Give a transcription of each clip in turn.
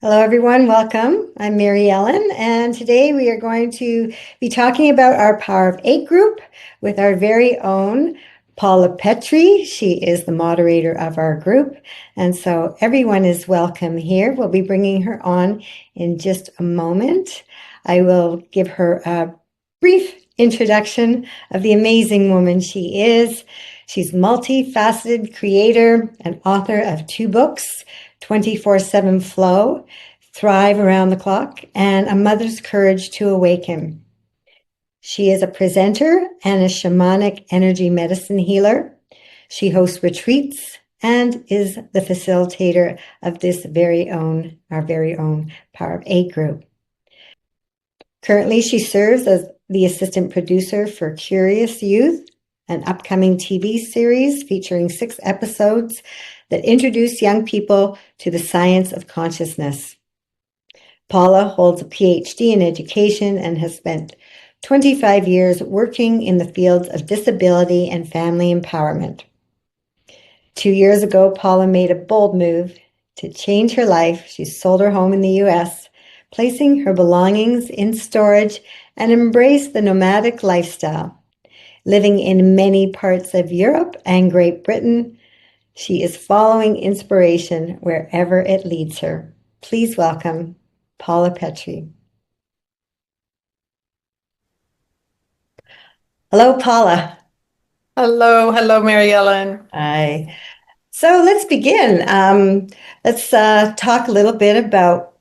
Hello, everyone. Welcome. I'm Mary Ellen, and today we are going to be talking about our Power of Eight group with our very own Paula Petry. She is the moderator of our group, and so everyone is welcome here. We'll be bringing her on in just a moment. I will give her a brief introduction of the amazing woman she is. She's multifaceted creator and author of two books, 24/7 Flow, Thrive Around the Clock, and A Mother's Courage to Awaken. She is a presenter and a shamanic energy medicine healer. She hosts retreats and is the facilitator of our very own Power of Eight group. Currently, she serves as the assistant producer for Curious Youth, an upcoming TV series featuring 6 episodes that introduce young people to the science of consciousness. Paula holds a PhD in education and has spent 25 years working in the fields of disability and family empowerment. 2 years ago, Paula made a bold move to change her life. She sold her home in the US, placing her belongings in storage and embraced the nomadic lifestyle. Living in many parts of Europe and Great Britain, she is following inspiration wherever it leads her. Please welcome Paula Petry. Hello, Paula. Hello, Mary Ellen. Hi. So let's begin. Let's talk a little bit about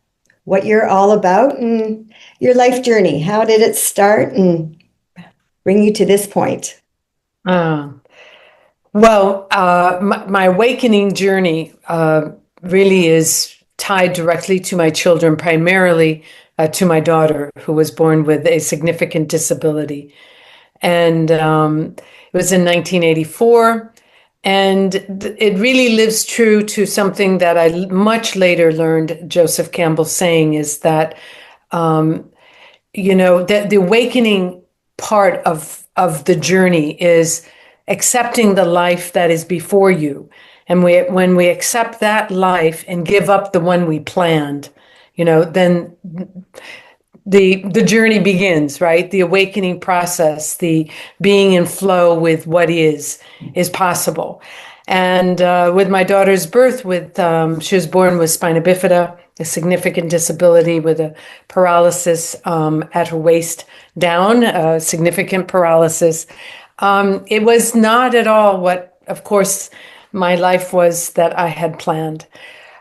what you're all about and your life journey. How did it start and bring you to this point? My awakening journey really is tied directly to my children, primarily to my daughter, who was born with a significant disability. And it was in 1984. And it really lives true to something that I much later learned Joseph Campbell saying is that, the awakening part of the journey is accepting the life that is before you. And when we accept that life and give up the one we planned, then the journey begins, right? The awakening process, the being in flow with what is possible. And with my daughter's birth, she was born with spina bifida, a significant disability with a paralysis at her waist down, significant paralysis. It was not at all what, of course, my life was that I had planned.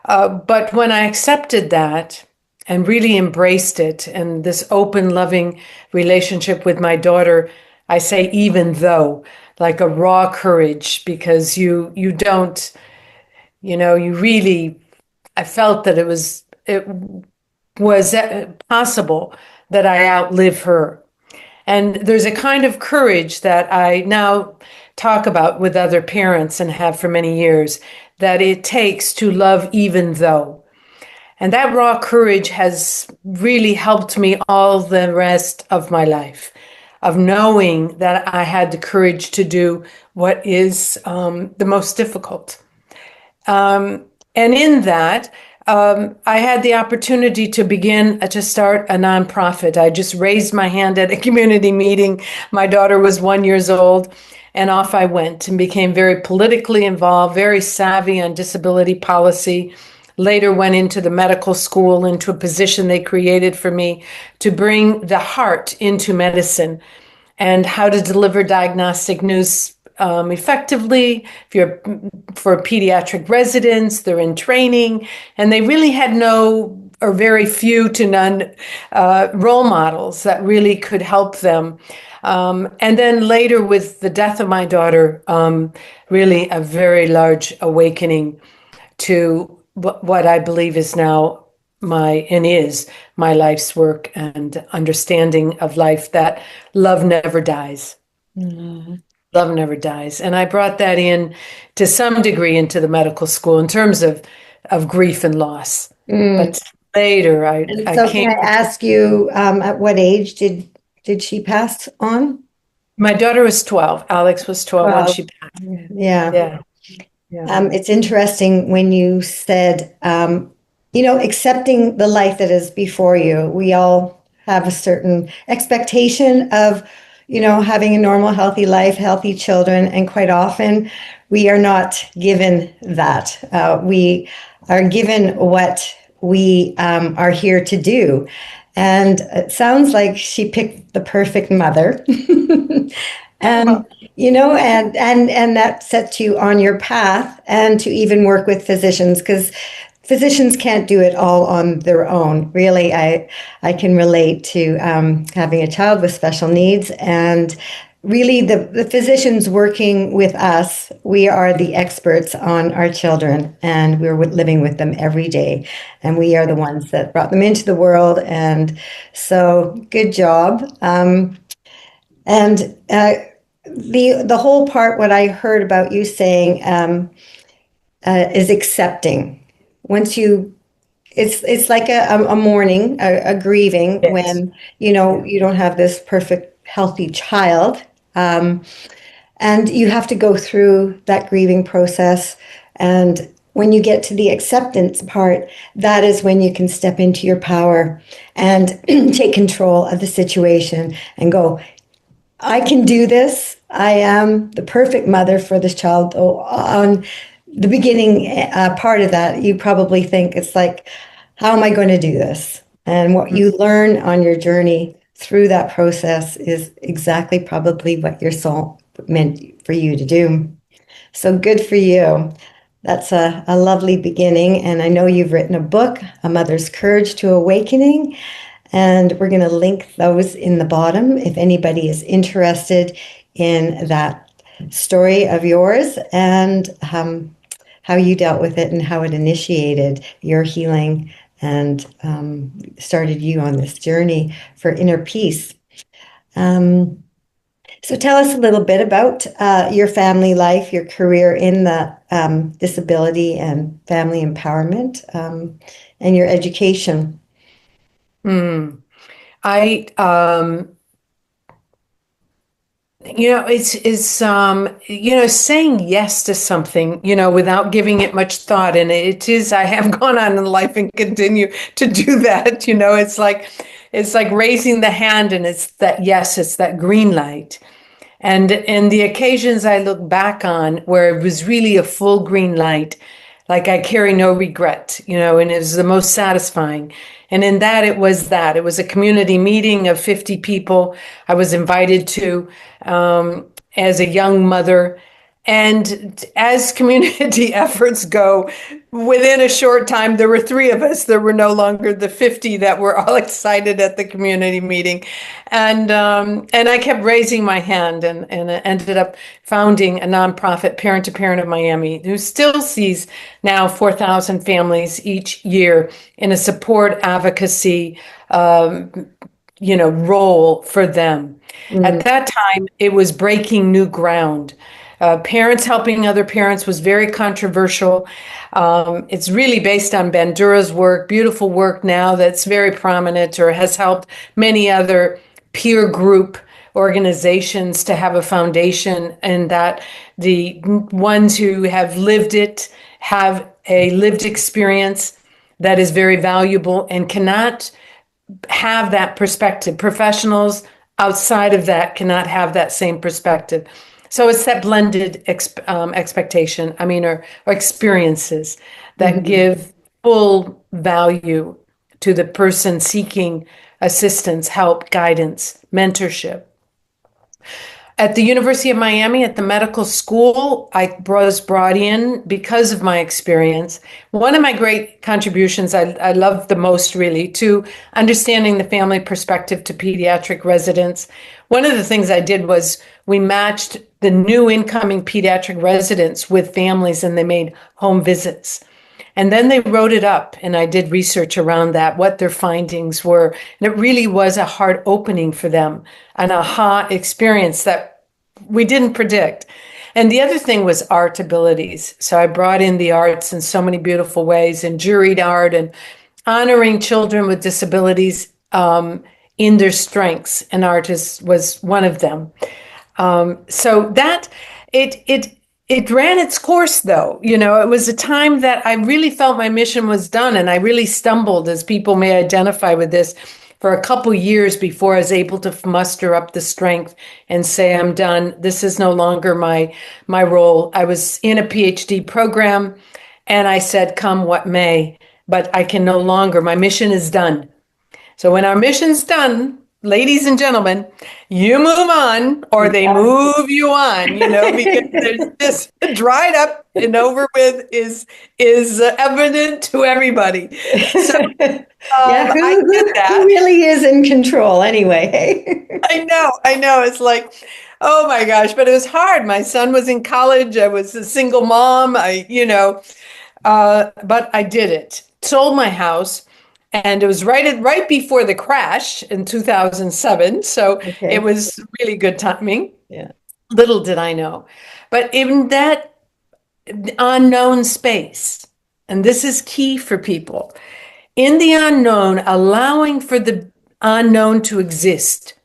But when I accepted that and really embraced it, and this open, loving relationship with my daughter, I say even though, like a raw courage, because you don't, I felt that it was possible that I outlive her. And there's a kind of courage that I now talk about with other parents and have for many years, that it takes to love even though. And that raw courage has really helped me all the rest of my life, of knowing that I had the courage to do what is the most difficult. And in that, I had the opportunity to start a nonprofit. I just raised my hand at a community meeting. My daughter was 1 year old, and off I went and became very politically involved, very savvy on disability policy. Later went into the medical school, into a position they created for me to bring the heart into medicine and how to deliver diagnostic news effectively. For pediatric residents, they're in training, and they really had no or very few to none role models that really could help them. And then later, with the death of my daughter, really a very large awakening to what I believe is now my life's work and understanding of life, that love never dies. Mm-hmm. Love never dies. And I brought that in to some degree into the medical school in terms of grief and loss. But later can I ask you, at what age did she pass on? My daughter was 12. Alex was 12 when she passed. Yeah. It's interesting when you said accepting the life that is before you. We all have a certain expectation of, having a normal, healthy life, healthy children. And quite often we are not given that. We are given what we are here to do. And it sounds like she picked the perfect mother. And and that sets you on your path, and to even work with physicians, because physicians can't do it all on their own. Really, I can relate to having a child with special needs, and really the physicians working with us, we are the experts on our children, and we're living with them every day, and we are the ones that brought them into the world. And so, good job. And the whole part, what I heard about you saying, is accepting. Once you, it's like a mourning, a grieving, Yes. when you don't have this perfect healthy child, and you have to go through that grieving process. And when you get to the acceptance part, that is when you can step into your power and take control of the situation and go, I can do this. I am the perfect mother for this child. Oh, on the beginning part of that, you probably think it's like, how am I going to do this? And what you learn on your journey through that process is exactly probably what your soul meant for you to do. So good for you. That's a lovely beginning. And I know you've written a book, A Mother's Courage to Awakening. And we're going to link those in the bottom if anybody is interested in that story of yours, and how you dealt with it and how it initiated your healing and started you on this journey for inner peace. So tell us a little bit about your family life, your career in the disability and family empowerment, and your education. I, saying yes to something, without giving it much thought. And I have gone on in life and continue to do that. It's like raising the hand, and it's that, yes, it's that green light. And in the occasions I look back on where it was really a full green light, like I carry no regret, and it was the most satisfying. And in that, it was a community meeting of 50 people I was invited to as a young mother. And as community efforts go, within a short time, there were 3 of us. There were no longer the 50 that were all excited at the community meeting. And I kept raising my hand, and ended up founding a nonprofit, Parent to Parent of Miami, who still sees now 4,000 families each year in a support advocacy role for them. At that time, it was breaking new ground. Parents helping other parents was very controversial. It's really based on Bandura's work, beautiful work now that's very prominent, or has helped many other peer group organizations to have a foundation, and that the ones who have lived it have a lived experience that is very valuable and cannot have that perspective. Professionals outside of that cannot have that same perspective. So it's that blended expectation, or experiences that give full value to the person seeking assistance, help, guidance, mentorship. At the University of Miami, at the medical school, I was brought in because of my experience. One of my great contributions I love the most, really, to understanding the family perspective to pediatric residents. One of the things I did was we matched the new incoming pediatric residents with families, and they made home visits. And then they wrote it up, and I did research around that, what their findings were. And it really was a heart opening for them, an aha experience that we didn't predict. And the other thing was art abilities. So I brought in the arts in so many beautiful ways, and juried art, and honoring children with disabilities in their strengths. And art was one of them. So that it it ran its course, though. It was a time that I really felt my mission was done, and I really stumbled, as people may identify with this, for a couple years before I was able to muster up the strength and say, I'm done. This is no longer my role. I was in a PhD program, and I said, come what may, but I can no longer. My mission is done. So when our mission's done, ladies and gentlemen, you move on, or they move you on, because there's this dried up and over with is evident to everybody. So I did that. Who really is in control anyway? I know. It's like, oh my gosh, but it was hard. My son was in college. I was a single mom. But I did it. Sold my house. And it was right before the crash in 2007. So It was really good timing. Yeah. Little did I know. But in that unknown space, and this is key for people, in the unknown, allowing for the unknown to exist,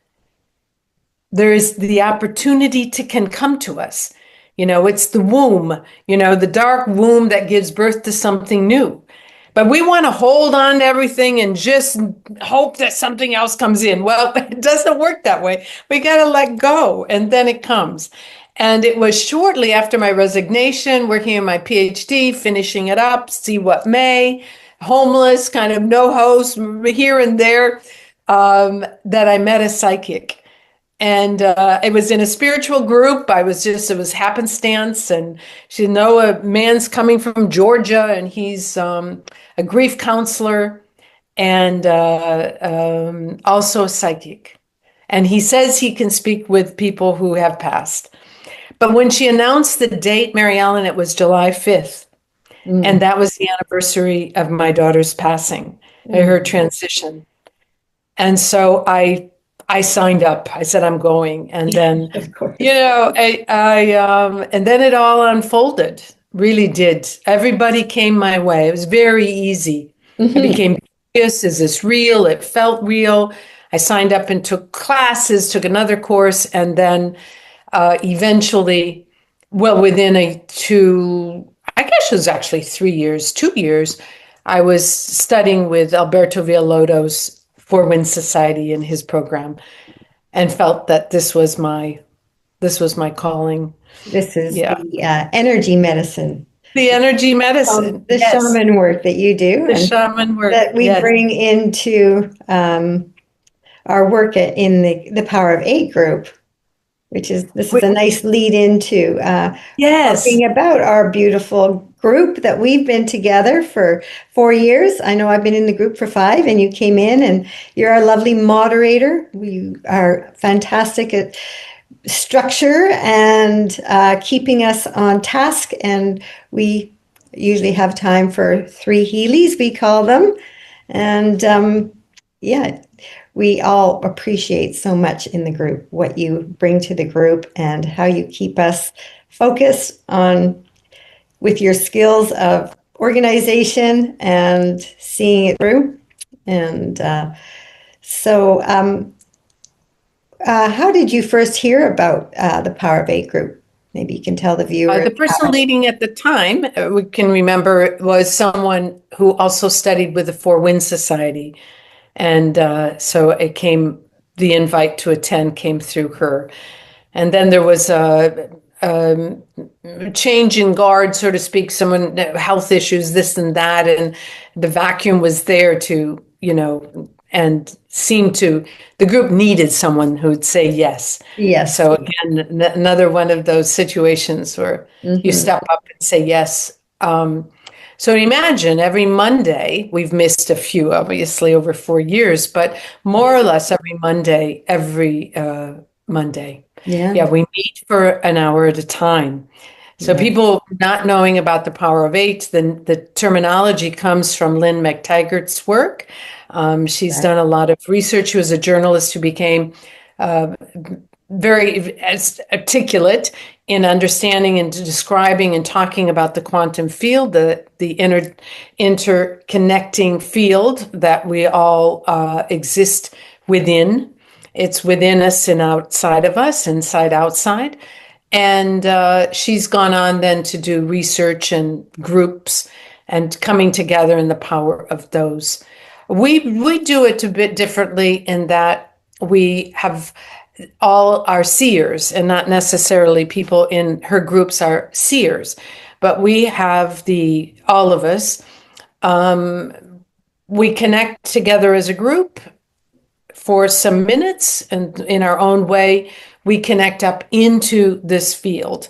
there is the opportunity can come to us. It's the womb, the dark womb that gives birth to something new. But we want to hold on to everything and just hope that something else comes in. Well, it doesn't work that way. We got to let go, and then it comes. And it was shortly after my resignation, working on my PhD, finishing it up, see what may, homeless, kind of no host here and there, that I met a psychic. And it was in a spiritual group. It was happenstance. And she know a man's coming from Georgia, and he's a grief counselor and also a psychic. And he says he can speak with people who have passed. But when she announced the date, Mary Ellen, it was July 5th. And that was the anniversary of my daughter's passing, her transition. And so I signed up. I said, I'm going. And then, Of course. and then it all unfolded, really did. Everybody came my way. It was very easy. I became curious. Is this real? It felt real. I signed up and took classes, took another course, and then eventually, within I guess it was actually 2 years, I was studying with Alberto Villalobos Four Winds Society in his program, and felt that this was my calling. This is the energy medicine. The energy medicine. The shaman work that you do. The shaman work. That we bring into our work in the Power of Eight group, this is a nice lead into talking about our beautiful group that we've been together for 4 years. I know I've been in the group for 5, and you came in, and you're our lovely moderator. We are fantastic at structure and keeping us on task, and we usually have time for 3 Heelys, we call them. And we all appreciate so much in the group what you bring to the group and how you keep us focused on with your skills of organization and seeing it through. And how did you first hear about the Power of Eight group? Maybe you can tell the viewer. The person leading at the time, we can remember, was someone who also studied with the Four Winds Society. And so the invite to attend came through her. And then there was a change in guard, so to speak, someone, health issues, this and that. And the vacuum was there to, and the group needed someone who would say yes. Yes. So again, another one of those situations where you step up and say yes. So imagine every Monday, we've missed a few, obviously, over 4 years, but more or less every Monday. Yeah, we meet for an hour at a time. So people not knowing about the Power of Eight, the terminology comes from Lynn McTaggart's work. She's done a lot of research. She was a journalist who became very articulate in understanding and describing and talking about the quantum field, the interconnecting field that we all exist within. It's within us and outside of us, inside, outside. And she's gone on then to do research and groups and coming together in the power of those. We do it a bit differently in that we have all our seers, and not necessarily people in her groups are seers, but we have all of us. We connect together as a group for some minutes, and in our own way, we connect up into this field.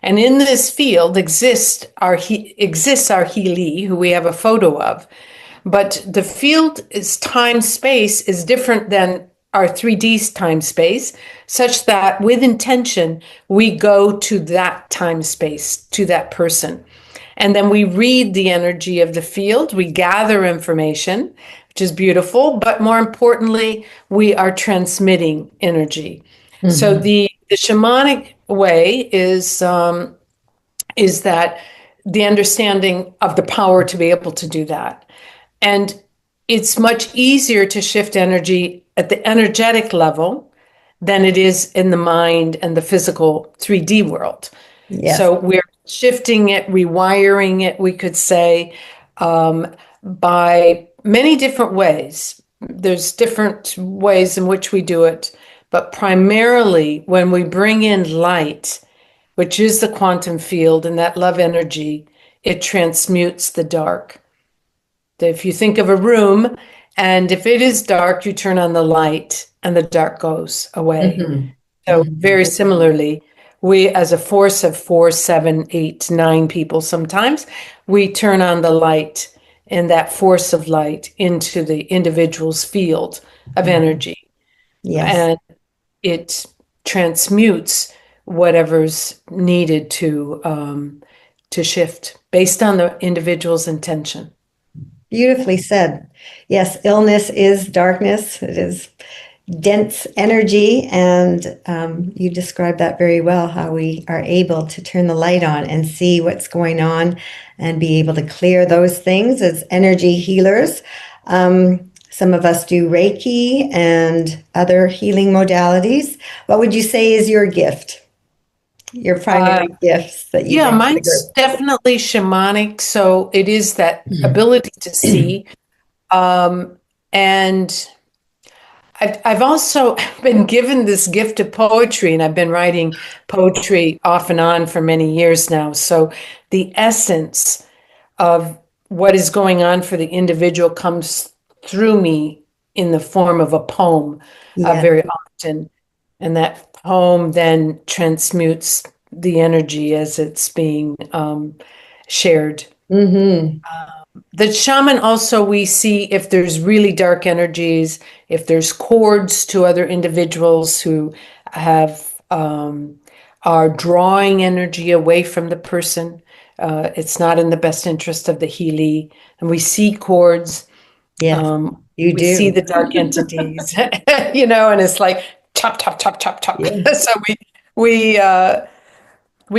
And in this field exists our Healy, who we have a photo of. But the field is time-space is different than our 3D time-space, such that with intention, we go to that time-space, to that person. And then we read the energy of the field, we gather information, which is beautiful, but more importantly, we are transmitting energy. Mm-hmm. So the shamanic way is that the understanding of the power to be able to do that. And it's much easier to shift energy at the energetic level than it is in the mind and the physical 3D world. Yes. So we're shifting it, rewiring it, we could say, by many different ways. There's different ways in which we do it, but primarily when we bring in light, which is the quantum field and that love energy, it transmutes the dark. If you think of a room, and if it is dark, you turn on the light and the dark goes away. Mm-hmm. So very similarly, we as a force of 4, 7, 8, 9 people sometimes, we turn on the light and that force of light into the individual's field of energy. Yes. And it transmutes whatever's needed to shift based on the individual's intention. Beautifully said. Yes, illness is darkness. It is dense energy, and you described that very well, how we are able to turn the light on and see what's going on and be able to clear those things as energy healers. Some of us do Reiki and other healing modalities. What would you say is your gift? Your primary gifts that you bring mine's to the group? Definitely shamanic. So it is that ability to see. And I've also been given this gift of poetry, and I've been writing poetry off and on for many years now. So the essence of what is going on for the individual comes through me in the form of a poem very often. And that poem then transmutes the energy as it's being shared. Mm-hmm. The shaman also, we see if there's really dark energies, if there's cords to other individuals who are drawing energy away from the person. It's not in the best interest of the Healy. And we see cords. Yeah, we see the dark entities, and it's like chop, chop, chop, chop, chop. Yeah. So we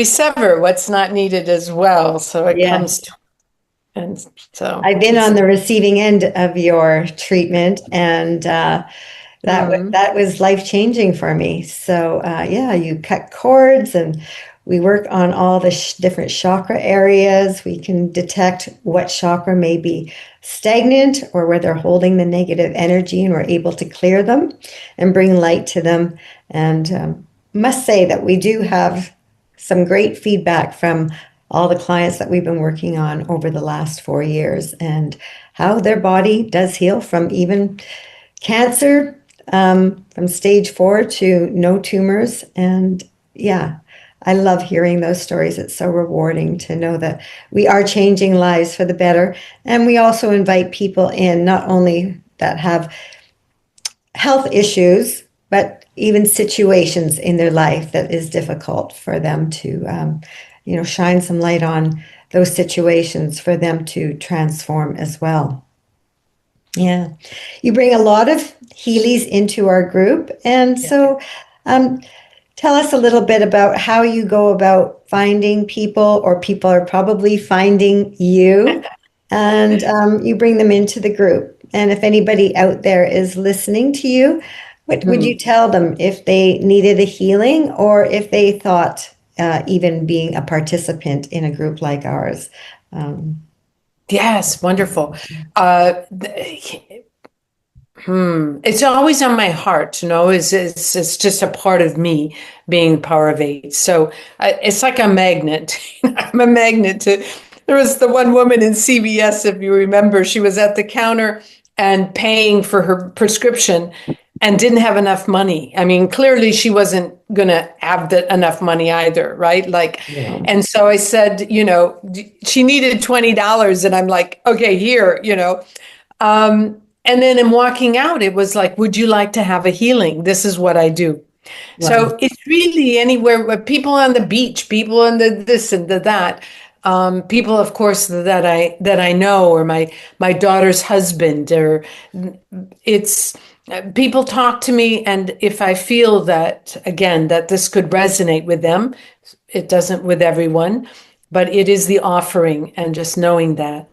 sever what's not needed as well. So it comes to. And so I've been on the receiving end of your treatment, and that was life-changing for me. So you cut cords, and we work on all the different chakra areas. We can detect what chakra may be stagnant or where they're holding the negative energy, and we're able to clear them and bring light to them. And must say that we do have some great feedback from all the clients that we've been working on over the last 4 years, and how their body does heal from even cancer, from stage 4 to no tumors. And I love hearing those stories. It's so rewarding to know that we are changing lives for the better. And we also invite people in, not only that have health issues, but even situations in their life that is difficult for them to shine some light on those situations for them to transform as well. Yeah. You bring a lot of Heelys into our group. And so tell us a little bit about how you go about finding people, or people are probably finding you, and you bring them into the group. And if anybody out there is listening to you, what would you tell them if they needed a healing, or if they thought, even being a participant in a group like ours. Yes, wonderful. It's always on my heart, it's just a part of me being the power of eight. So it's like a magnet. I'm a magnet to. There was the one woman in CVS, if you remember, she was at the counter and paying for her prescription and didn't have enough money. I mean, clearly she wasn't going to have enough money either, right? Yeah. And so I said, she needed $20, and I'm like, okay, here. And then in walking out, it was like, would you like to have a healing? This is what I do. Wow. So it's really anywhere where people on the beach, people in the this and the that, people, of course, that I know, or my daughter's husband, or it's people talk to me, and if I feel that, again, that this could resonate with them, it doesn't with everyone, but it is the offering, and just knowing that.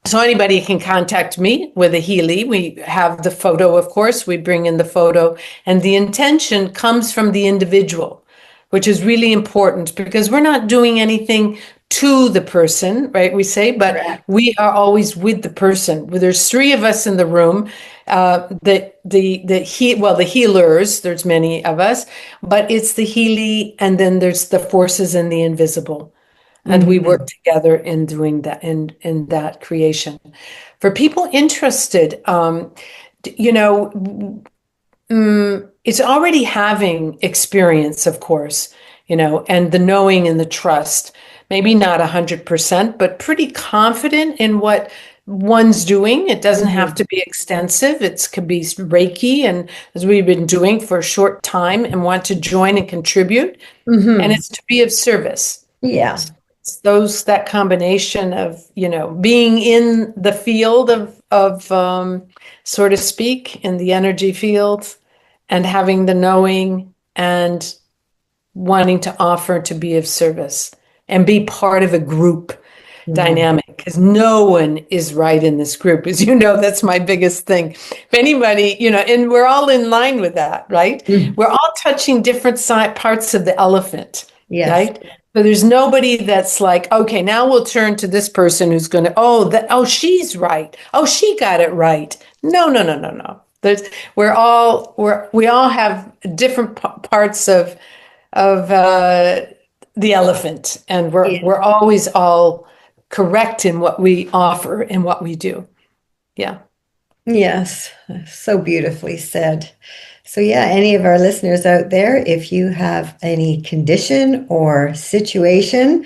So anybody can contact me with a Healy. We have the photo, of course, we bring in the photo, and the intention comes from the individual, which is really important, because we're not doing anything to the person, right? We say, but Correct. we are always with the person. There's three of us in the room. The healers. There's many of us, but it's the Healy, and then there's the forces and the invisible. And we work together in doing that, in that creation. For people interested, it's already having experience, of course, and the knowing and the trust. Maybe not 100%, but pretty confident in what one's doing. It doesn't have to be extensive. It could be Reiki, and as we've been doing for a short time, and want to join and contribute. And it's to be of service. Yeah. That combination of being in the field of so to speak, in the energy field, and having the knowing, and wanting to offer to be of service and be part of a group dynamic, because no one is right in this group, as that's my biggest thing. If anybody, and we're all in line with that, right? We're all touching different parts of the elephant. Yes. Right? So there's nobody that's like, okay, now we'll turn to this person who's going to, she's right. Oh, she got it right. No. We all have different parts of the elephant, and we're always all correct in what we offer and what we do. Yeah. Yes. So beautifully said. So yeah, any of our listeners out there, if you have any condition or situation,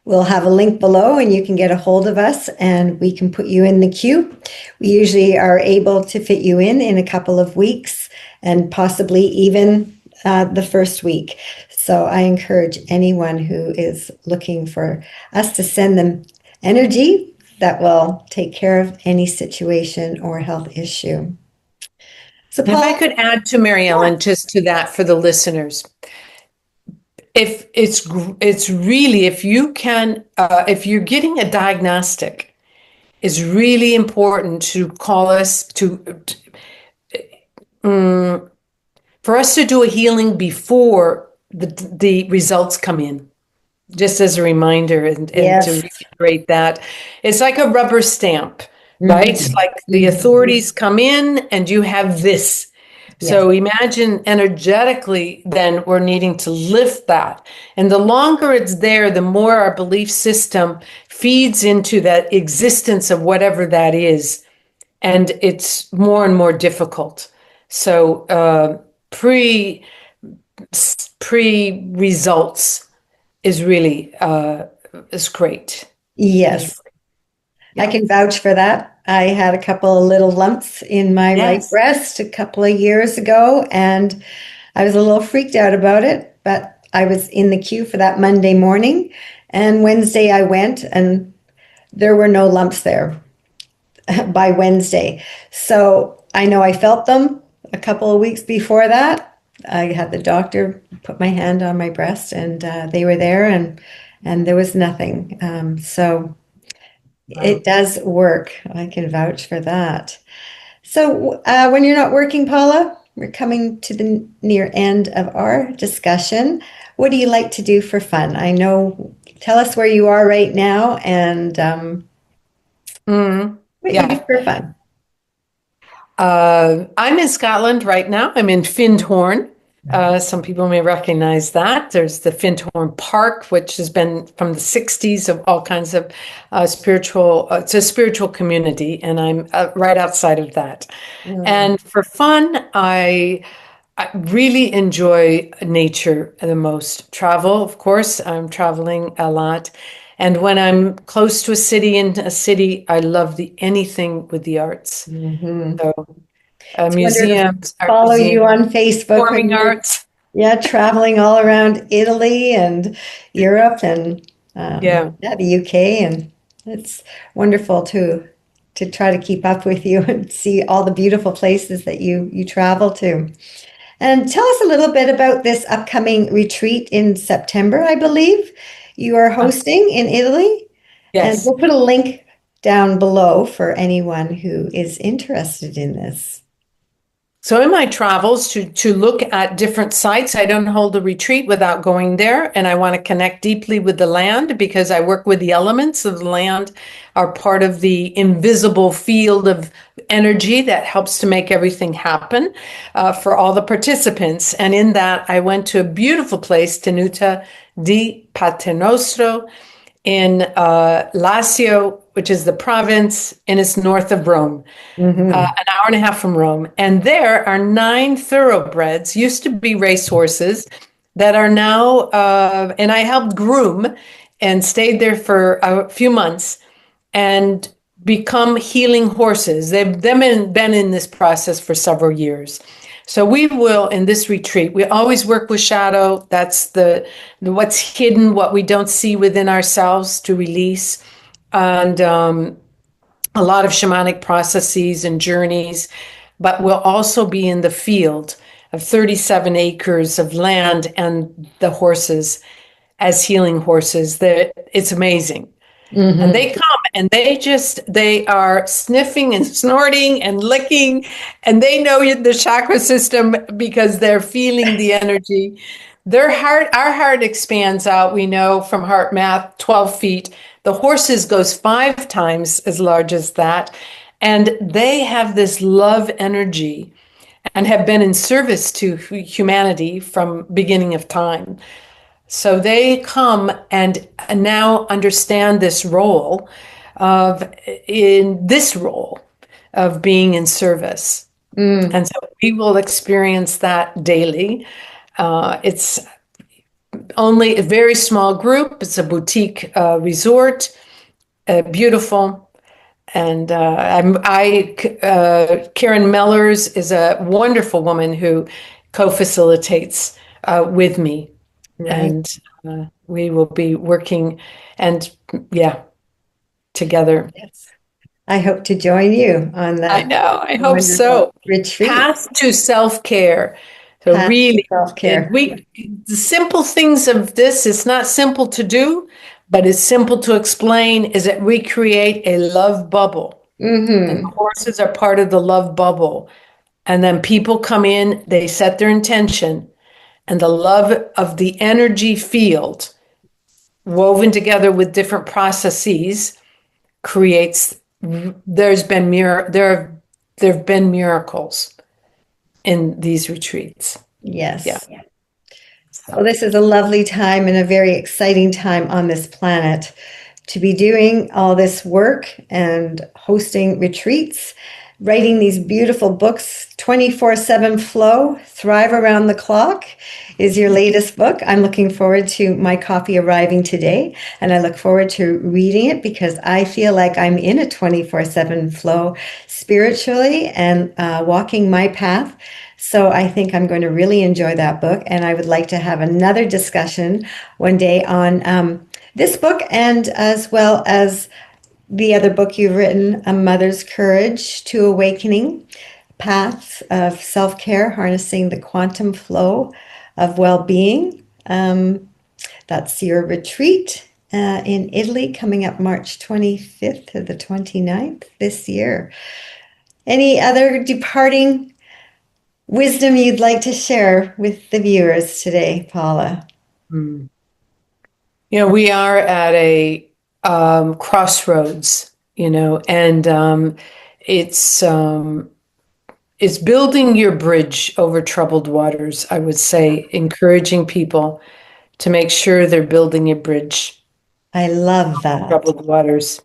we'll have a link below, and you can get a hold of us, and we can put you in the queue. We usually are able to fit you in a couple of weeks, and possibly even the first week. So I encourage anyone who is looking for us to send them energy that will take care of any situation or health issue. So Paula, if I could add to Mary Ellen, just to that for the listeners, if it's really, if you can, if you're getting a diagnostic, it's really important to call us for us to do a healing before the results come in. Just as a reminder, and to reiterate that, it's like a rubber stamp. Right? It's like the authorities come in and you have this. Yes. So imagine energetically, then we're needing to lift that. And the longer it's there, the more our belief system feeds into that existence of whatever that is. And it's more and more difficult. So pre-results is really is great. Yes. I can vouch for that. I had a couple of little lumps in my right breast a couple of years ago, and I was a little freaked out about it, but I was in the queue for that Monday morning, and Wednesday I went, and there were no lumps there by Wednesday. So I know I felt them a couple of weeks before that. I had the doctor put my hand on my breast, and they were there, and there was nothing. It does work. I can vouch for that. So when you're not working, Paula, we're coming to the near end of our discussion. What do you like to do for fun? Tell us where you are right now and what you do Yeah. for fun. I'm in Scotland right now. I'm in Findhorn. Some people may recognize that. There's the Findhorn Park, which has been from the 60s of all kinds of spiritual, it's a spiritual community, and I'm right outside of that. Mm. And for fun, I really enjoy nature the most. Travel, of course, I'm traveling a lot. And when I'm close to a city, in a city, I love anything with the arts. Mhm. So It's wonderful to museums, art follow you museums, on Facebook when performing you're, arts. yeah, traveling all around Italy and Europe and Yeah. yeah, the UK, and it's wonderful to try to keep up with you and see all the beautiful places that you travel to. And tell us a little bit about this upcoming retreat in September, I believe you are Uh, hosting in Italy. And yes. we'll put a link down below for anyone who is interested in this. So in my travels to look at different sites, I don't hold a retreat without going there, and I want to connect deeply with the land because I work with the elements of the land are part of the invisible field of energy that helps to make everything happen for all the participants. And in that, I went to a beautiful place, Tenuta di Paternostro, in Lazio, which is the province, and it's north of Rome, Hmm. an hour and a half from Rome. And there are 9 thoroughbreds, used to be racehorses, that are now, and I helped groom and stayed there for a few months and become healing horses. They've been in this process for several years. So we will, in this retreat, we always work with shadow. That's the what's hidden, what we don't see within ourselves to release, and a lot of shamanic processes and journeys. But we'll also be in the field of 37 acres of land and the horses as healing horses. That it's amazing. And Hmm. they come and they are sniffing and snorting and licking, and they know the chakra system because they're feeling the energy. Our heart expands out, we know from heart math, 12 feet. The horses goes 5 times as large as that. And they have this love energy and have been in service to humanity from beginning of time. So they come and now understand this role of being in service. Mm. And so we will experience that daily. It's only a very small group. It's a boutique resort, beautiful. And Karen Mellers is a wonderful woman who co-facilitates with me, Right. and we will be working and yeah, together. Yes. I hope to join you on I that know. I hope wonderful so. retreat. Path to self-care. So Path to really, self-care. the simple things of this, it's not simple to do, but it's simple to explain, is that we create a love bubble. And the Hmm. horses are part of the love bubble. And then people come in, they set their intention, and the love of the energy field woven together with different processes creates there have been miracles in these retreats. Yeah. Yes. Well, So this is a lovely time and a very exciting time on this planet to be doing all this work and hosting retreats, writing these beautiful books. 24/7 Flow, Thrive Around the Clock is your latest book. I'm looking forward to my copy arriving today, and I look forward to reading it because I feel like I'm in a 24/7 flow spiritually and walking my path. So I think I'm going to really enjoy that book, and I would like to have another discussion one day on this book and as well as the other book you've written, A Mother's Courage to Awakening, Paths of Self-Care, Harnessing the Quantum Flow of Well-Being. That's your retreat in Italy coming up March 25th to the 29th this year. Any other departing wisdom you'd like to share with the viewers today, Paula? Hmm. We are at a crossroads, and it's um, it's building your bridge over troubled waters, I would say, encouraging people to make sure they're building a bridge I love over that. troubled waters.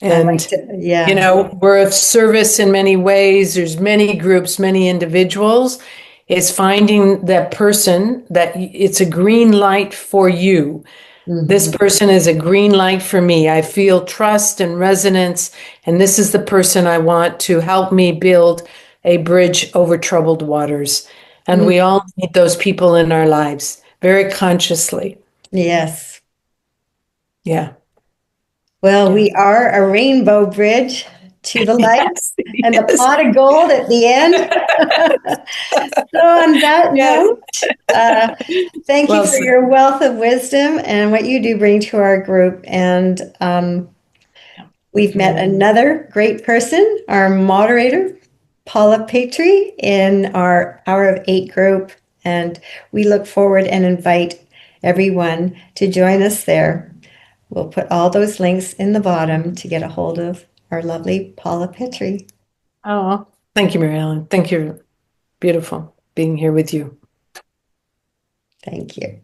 I like And, to, yeah. we're of service in many ways. There's many groups, many individuals. It's finding that person that it's a green light for you. This Mhm. person is a green light for me. I feel trust and resonance, and this is the person I want to help me build a bridge over troubled waters. And Mm, we all need those people in our lives very consciously. yes. Yeah. Well, Yeah. we are a rainbow bridge to the light Yes. and the Yes. pot of gold at the end. So, on that Yes. note, thank you Well for said. your wealth of wisdom and what you do bring to our group. And we've met another great person, our moderator, Paula Petry, in our Hour of Eight group. And we look forward and invite everyone to join us there. We'll put all those links in the bottom to get a hold of our lovely Paula Petry. Oh, thank you, Mary Ellen. Thank you. Beautiful being here with you. Thank you.